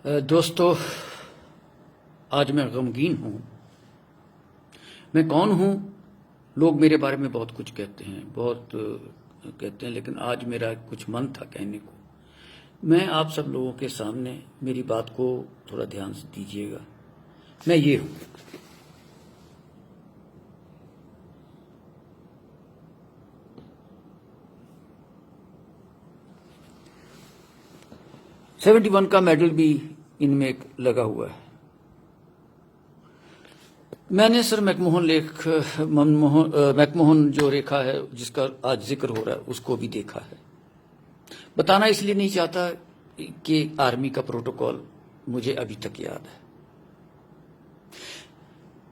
दोस्तों, आज मैं गमगीन हूँ। मैं कौन हूँ? लोग मेरे बारे में बहुत कुछ कहते हैं, लेकिन आज मेरा कुछ मन था कहने को। मैं आप सब लोगों के सामने मेरी बात को थोड़ा ध्यान से दीजिएगा। मैं ये हूँ। '71 का मेडल भी इनमें लगा हुआ है। मैंने सर मैकमोहन जो रेखा है, जिसका आज जिक्र हो रहा है, उसको भी देखा है। बताना इसलिए नहीं चाहता कि आर्मी का प्रोटोकॉल मुझे अभी तक याद है।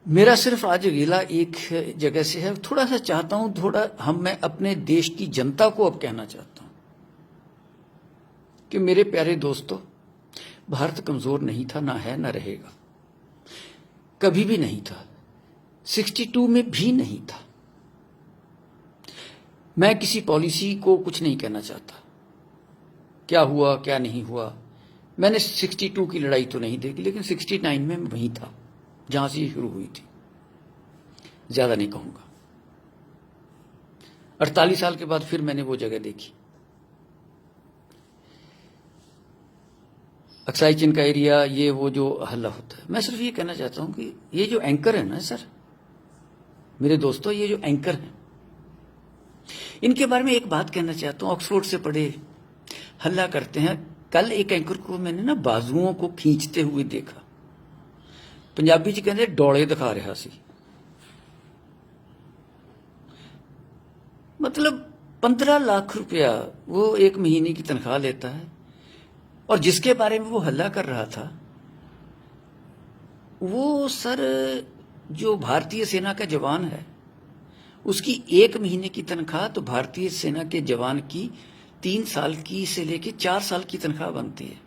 मेरा सिर्फ आज गिला एक जगह से है। थोड़ा सा चाहता हूं, मैं अपने देश की जनता को अब कहना चाहता हूं कि मेरे प्यारे दोस्तों, भारत कमजोर नहीं था, ना है, ना रहेगा, कभी भी नहीं था, 62 में भी नहीं था। मैं किसी पॉलिसी को कुछ नहीं कहना चाहता, क्या हुआ क्या नहीं हुआ। मैंने 62 की लड़ाई तो नहीं देखी, लेकिन 69 में मैं वहीं था जहां से शुरू हुई थी। ज्यादा नहीं कहूंगा। 48 साल के बाद फिर मैंने वो जगह देखी, अक्साई चिन का एरिया, ये वो जो हल्ला होता है। मैं सिर्फ ये कहना चाहता हूं कि ये जो एंकर है ना सर, मेरे दोस्तों, ये जो एंकर हैं, इनके बारे में एक बात कहना चाहता हूं। ऑक्सफोर्ड से पढ़े, हल्ला करते हैं। कल एक एंकर को मैंने ना बाजुओं को खींचते हुए देखा। पंजाबी च कहते डोले दिखा रहा सी। मतलब 15 लाख रुपया वो एक महीने की तनख्वाह लेता है, और जिसके बारे में वो हल्ला कर रहा था, वो सर जो भारतीय सेना का जवान है, उसकी एक महीने की तनख्वाह तो भारतीय सेना के जवान की 3 साल की से लेके 4 साल की तनख्वाह बनती है।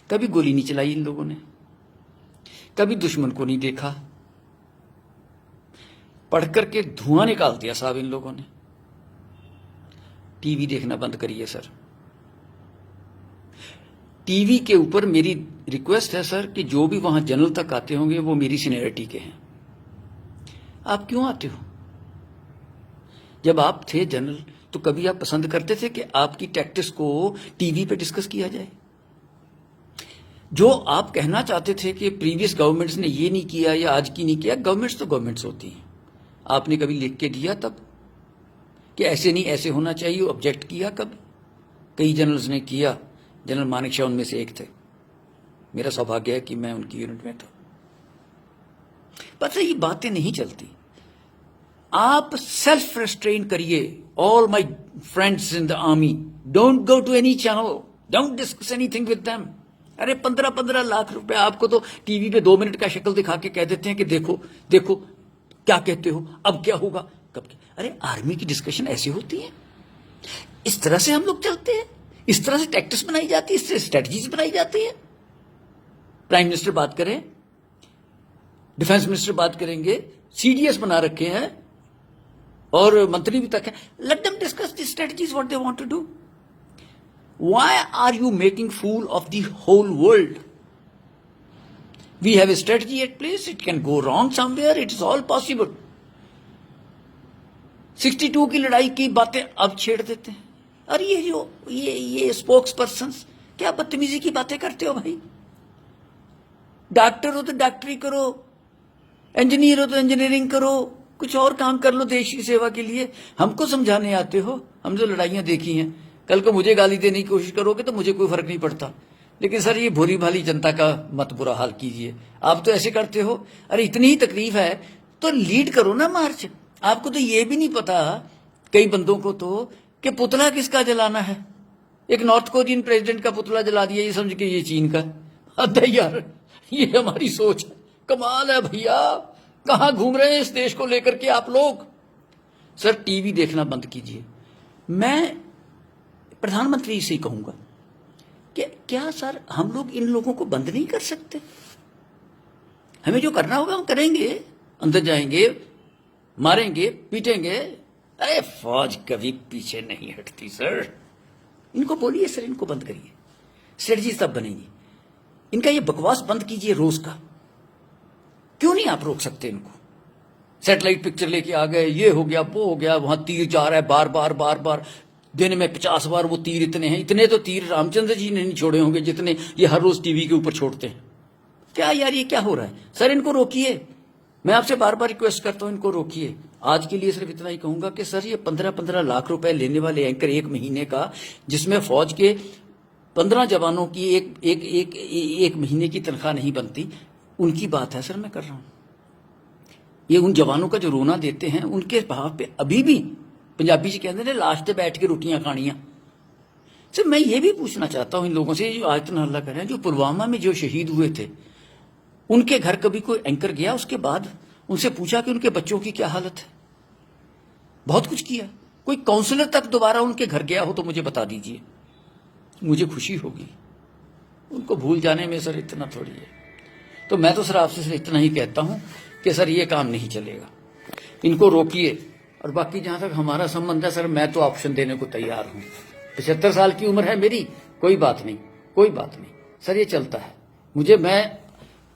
कभी गोली नहीं चलाई इन लोगों ने, कभी दुश्मन को नहीं देखा, पढ़ करके धुआं निकाल दिया साहब इन लोगों ने। टीवी देखना बंद करिए सर। टीवी के ऊपर मेरी रिक्वेस्ट है सर कि जो भी वहां जनरल तक आते होंगे वो मेरी सीनियरिटी के हैं। आप क्यों आते हो? जब आप थे जनरल तो कभी आप पसंद करते थे कि आपकी टैक्टिक्स को टीवी पे डिस्कस किया जाए? जो आप कहना चाहते थे कि प्रीवियस गवर्नमेंट्स ने ये नहीं किया या आज की नहीं किया, गवर्नमेंट्स तो गवर्नमेंट्स होती हैं। आपने कभी लिख के दिया तब कि ऐसे नहीं ऐसे होना चाहिए? ऑब्जेक्ट किया कब? कई जनरल्स ने किया। जनरल मानेक शॉ उनमें से एक थे। मेरा सौभाग्य है कि मैं उनकी यूनिट में था। पता ये बातें नहीं चलती। आप सेल्फ रेस्ट्रेन करिए। All my friends in the army, don't go to any channel, don't discuss anything with them. अरे 15-15 लाख रुपए आपको तो टीवी पे 2 मिनट का शक्ल दिखा के कह देते हैं कि देखो देखो क्या कहते हो, अब क्या होगा, कब क्या। अरे आर्मी की डिस्कशन ऐसी होती है, इस तरह से हम लोग चलते हैं, इस तरह से टैक्टिक्स बनाई जाती है, इससे स्ट्रेटजीज बनाई जाती है। प्राइम मिनिस्टर बात करें, डिफेंस मिनिस्टर बात करेंगे, सीडीएस बना रखे हैं और मंत्री भी तक है। Let them discuss the strategies what they want to do. Why are you making fool of the whole world? We have a strategy at place, it can go wrong somewhere, it is all possible. 62 की लड़ाई की बातें अब छेड़ देते हैं। अरे ये स्पोक्स पर्सन क्या बदतमीजी की बातें करते हो भाई? डॉक्टर हो तो डॉक्टरी करो, इंजीनियर हो तो इंजीनियरिंग करो, कुछ और काम कर लो देश की सेवा के लिए। हमको समझाने आते हो? हम जो लड़ाइयां देखी हैं, कल को मुझे गाली देने की कोशिश करोगे तो मुझे कोई फर्क नहीं पड़ता, लेकिन सर ये भोली भाली जनता का मत बुरा हाल कीजिए। आप तो ऐसे करते हो। अरे इतनी ही तकलीफ है तो लीड करो ना मार्च। आपको तो ये भी नहीं पता, कई बंदों को तो, कि पुतला किसका जलाना है। एक नॉर्थ कोरियन प्रेसिडेंट का पुतला जला दिया, ये समझ के ये चीन का। हद है यार, ये हमारी सोच है। कमाल है भैया, कहां घूम रहे हैं इस देश को लेकर के आप लोग? सर टीवी देखना बंद कीजिए। मैं प्रधानमंत्री से ही कहूंगा कि क्या सर हम लोग इन लोगों को बंद नहीं कर सकते? हमें जो करना होगा हम करेंगे, अंदर जाएंगे, मारेंगे, पीटेंगे। अरे फौज कभी पीछे नहीं हटती सर। इनको बोलिए सर, इनको बंद करिए। स्ट्रेटजीज तब बनेंगी। इनका ये बकवास बंद कीजिए रोज का। क्यों नहीं आप रोक सकते इनको? सैटेलाइट पिक्चर लेके आ गए, ये हो गया वो हो गया, वहां तीर जा रहा है बार बार, दिन में 50 बार वो तीर इतने हैं। इतने तो तीर रामचंद्र जी ने नहीं छोड़े होंगे जितने ये हर रोज टीवी के ऊपर छोड़ते हैं। क्या यार ये क्या हो रहा है? सर इनको रोकिए, मैं आपसे बार बार रिक्वेस्ट करता हूं, इनको रोकिए। आज के लिए सिर्फ इतना ही कहूंगा कि सर ये 15-15 लाख रुपए लेने वाले एंकर एक महीने का, जिसमें फौज के 15 जवानों की एक महीने की तनख्वाह नहीं बनती, उनकी बात है सर मैं कर रहा हूं। ये उन जवानों का जो रोना देते हैं उनके भाव पे अभी भी पंजाबी जी कहते हैं लाश पे बैठ के रोटियां खानियां। सर मैं ये भी पूछना चाहता हूं इन लोगों से जो आज इतना हल्ला कर रहे हैं, जो पुलवामा में जो शहीद हुए थे उनके घर कभी कोई एंकर गया उसके बाद उनसे पूछा कि उनके बच्चों की क्या हालत है? बहुत कुछ किया। कोई काउंसलर तक दोबारा उनके घर गया हो तो मुझे बता दीजिए, मुझे खुशी होगी। उनको भूल जाने में सर इतना थोड़ी है। तो मैं तो सर आपसे सिर्फ इतना ही कहता हूं कि सर ये काम नहीं चलेगा, इनको रोकिए। और बाकी जहां तक हमारा संबंध है सर, मैं तो ऑप्शन देने को तैयार हूं। 75 साल की उम्र है मेरी, कोई बात नहीं, कोई बात नहीं सर, ये चलता है।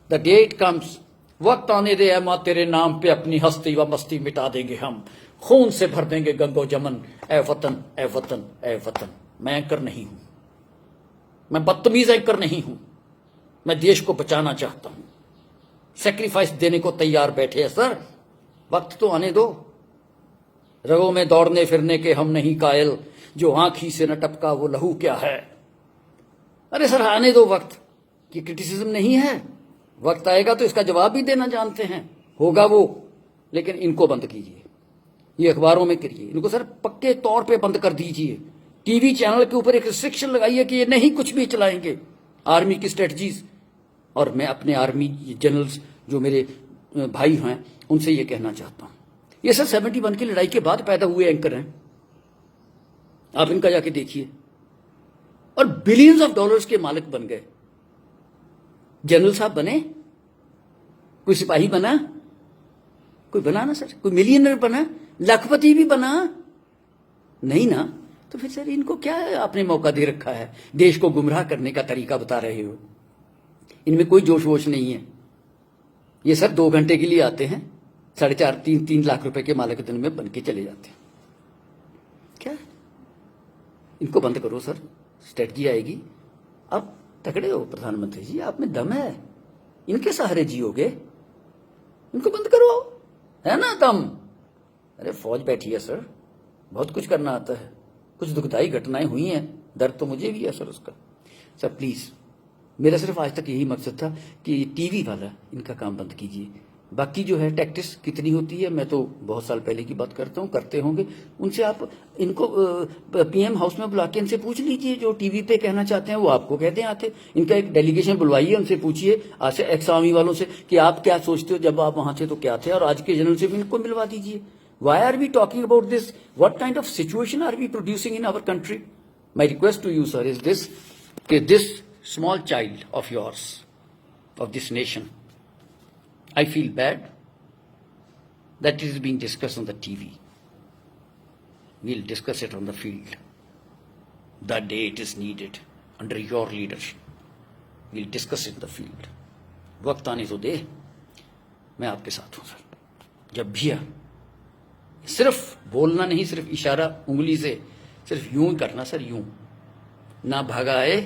द डेट कम्स, वक्त आने दे ऐ मां तेरे नाम पे अपनी हस्ती व मस्ती मिटा देंगे हम, खून से भर देंगे गंगो जमन, ए वतन ए वतन ए वतन। मैं एंकर नहीं हूं, मैं बदतमीज एंकर नहीं हूं, मैं देश को बचाना चाहता हूं। सेक्रीफाइस देने को तैयार बैठे हैं सर, वक्त तो आने दो। रगों में दौड़ने फिरने के हम नहीं कायल, जो आंखी से न टपका वो लहू क्या है। अरे सर आने दो वक्त, ये क्रिटिसिज्म नहीं है। वक्त आएगा तो इसका जवाब भी देना जानते हैं, होगा वो। लेकिन इनको बंद कीजिए, ये अखबारों में करिए, इनको सर पक्के तौर पे बंद कर दीजिए। टीवी चैनल के ऊपर एक रिस्ट्रिक्शन लगाइए कि ये नहीं कुछ भी चलाएंगे आर्मी की स्ट्रेटजीज। और मैं अपने आर्मी जनरल्स जो मेरे भाई हैं उनसे ये कहना चाहता हूं, ये सर 71 की लड़ाई के बाद पैदा हुए एंकर हैं, आप इनका जाके देखिए। और बिलियंस ऑफ डॉलर्स के मालिक बन गए। जनरल साहब बने, कोई सिपाही बना, कोई बना ना सर, कोई मिलियनर बना, लखपति भी बना नहीं ना। तो फिर सर इनको क्या आपने मौका दे रखा है? देश को गुमराह करने का तरीका बता रहे हो। इनमें कोई जोश वोश नहीं है। ये सर 2 घंटे के लिए आते हैं, 4.5-3 लाख रुपए के मालिक दिन में बन के चले जाते हैं। क्या इनको बंद करो सर, स्ट्रेटजी आएगी। आप तगड़े हो प्रधानमंत्री जी, आप में दम है, इनके सहारे जियोगे, इनको बंद करो, है ना दम। अरे फौज बैठी है सर, बहुत कुछ करना आता है। कुछ दुखदाई घटनाएं हुई हैं, दर्द तो मुझे भी है सर उसका। सर प्लीज, मेरा सिर्फ आज तक यही मकसद था कि टीवी वाला इनका काम बंद कीजिए। बाकी जो है टैक्टिस कितनी होती है मैं तो बहुत साल पहले की बात करता हूँ, करते होंगे। उनसे आप इनको पीएम हाउस में बुला के इनसे पूछ लीजिए, जो टीवी पे कहना चाहते हैं वो आपको कहते हैं आते। इनका एक डेलीगेशन बुलवाइए, उनसे पूछिए आज एक्स आर्मी वालों से कि आप क्या सोचते हो, जब आप वहां थे तो क्या थे, और आज के जनरल से भी इनको मिलवा दीजिए। Why are we talking about this? What kind of situation are we producing in our country? My request to you, sir, is this: that this small child of yours, of this nation, I feel bad that it is being discussed on the TV. We'll discuss it on the field. The day it is needed, under your leadership, we'll discuss it in the field. वक्त आने तो दे, मैं आपके साथ हूं sir, जब भी आ। सिर्फ बोलना नहीं, सिर्फ इशारा उंगली से, सिर्फ यूं करना सर, यूं ना भागा आए।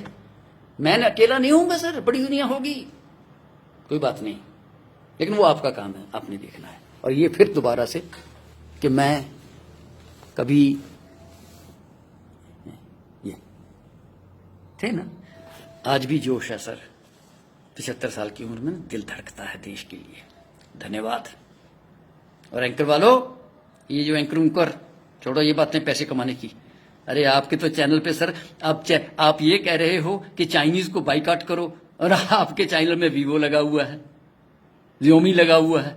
मैं अकेला नहीं होऊंगा सर, बड़ी दुनिया होगी, कोई बात नहीं, लेकिन वो आपका काम है, आपने देखना है। और ये फिर दोबारा से कि मैं कभी ये थे ना, आज भी जोश है सर। 75 साल की उम्र में दिल धड़कता है देश के लिए। धन्यवाद। और एंकर वालों, ये जो एंकर उनकर छोड़ो ये बातें पैसे कमाने की। अरे आपके तो चैनल पे सर आप ये कह रहे हो कि चाइनीज को बाइकाट करो, और आपके चैनल में वीवो लगा हुआ है, Xiaomi लगा हुआ है।